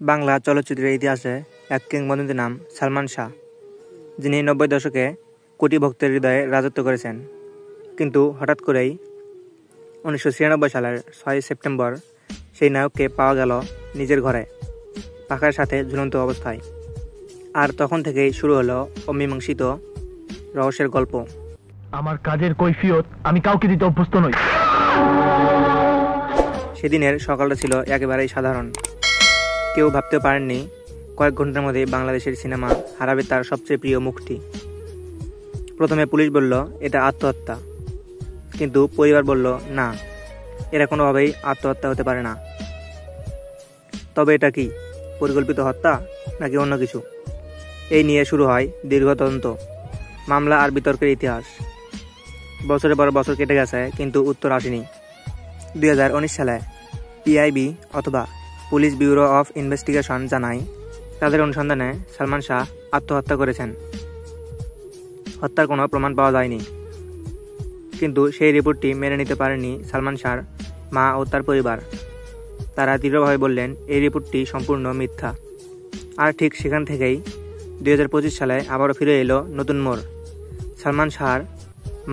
বাংলা চলচ্চিত্রের ইতিহাসে এক কিংবদন্তির নাম সালমান শাহ, যিনি ৯০ দশকে কোটি ভক্তের হৃদয়ে রাজত্ব করেছেন। কিন্তু হঠাৎ করেই ১৯৯৬ সালের ৬ সেপ্টেম্বর সেই নায়ককে পাওয়া গেল নিজের ঘরে, পাখার সাথে ঝুলন্ত অবস্থায়। আর তখন থেকেই শুরু হলো অমীমাংসিত রহস্যের গল্প। আমার কাজের কৈফিয়ত আমি কাউকে দিতে অভ্যস্ত নই। সেদিনের সকালটা ছিল একেবারেই সাধারণ। কেউ ভাবতেও পারেননি কয়েক ঘন্টার মধ্যে বাংলাদেশের সিনেমা হারাবে তার সবচেয়ে প্রিয় মুখটি। প্রথমে পুলিশ বলল এটা আত্মহত্যা, কিন্তু পরিবার বলল না, এরা কোনোভাবেই আত্মহত্যা হতে পারে না। তবে এটা কি পরিকল্পিত হত্যা নাকি অন্য কিছু? এই নিয়ে শুরু হয় দীর্ঘ তদন্ত, মামলা আর বিতর্কের ইতিহাস। বছরের পর বছর কেটে গেছে, কিন্তু উত্তর আসেনি। ২০১৯ সালে পিআইবি অথবা পুলিশ ব্যুরো অফ ইনভেস্টিগেশন জানায় তাদের অনুসন্ধানে সালমান শাহ আত্মহত্যা করেছেন। হত্যার কোনো প্রমাণ পাওয়া যায়নি, কিন্তু সেই রিপোর্টটি মেনে নিতে পারেনি সালমান শাহর মা ও তার পরিবার। তারা দৃঢ়ভাবে বললেন এই রিপোর্টটি সম্পূর্ণ মিথ্যা। আর ঠিক সেখান থেকেই ২০২৫ সালে আবারও ফিরে এলো নতুন মোড়। সালমান শাহর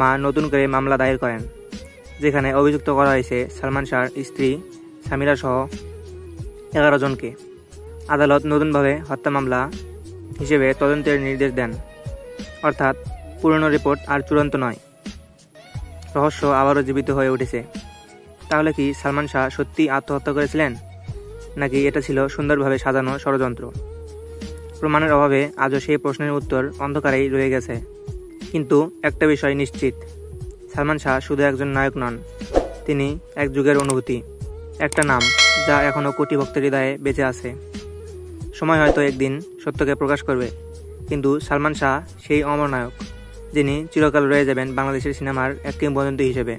মা নতুন করে মামলা দায়ের করেন, যেখানে অভিযুক্ত করা হয়েছে সালমান শাহর স্ত্রী সামিরা সহ ১১ জনকে। আদালত নতুনভাবে হত্যা মামলা হিসেবে তদন্তের নির্দেশ দেন, অর্থাৎ পুরনো রিপোর্ট আর চূড়ান্ত নয়। রহস্য আবারও জীবিত হয়ে উঠেছে। তাহলে কি সালমান শাহ সত্যি আত্মহত্যা করেছিলেন, নাকি এটা ছিল সুন্দরভাবে সাজানো ষড়যন্ত্র? প্রমাণের অভাবে আজও সেই প্রশ্নের উত্তর অন্ধকারেই রয়ে গেছে। কিন্তু একটা বিষয় নিশ্চিত, সালমান শাহ শুধু একজন নায়ক নন, তিনি এক যুগের অনুভূতি, একটা নাম যা এখনও কোটি ভক্তের হৃদয়ে বেঁচে আছে। সময় হয়তো একদিন সত্যকে প্রকাশ করবে, কিন্তু সালমান শাহ সেই অমর নায়ক, যিনি চিরকাল রয়ে যাবেন বাংলাদেশের সিনেমার এক কিংবদন্তি হিসেবে।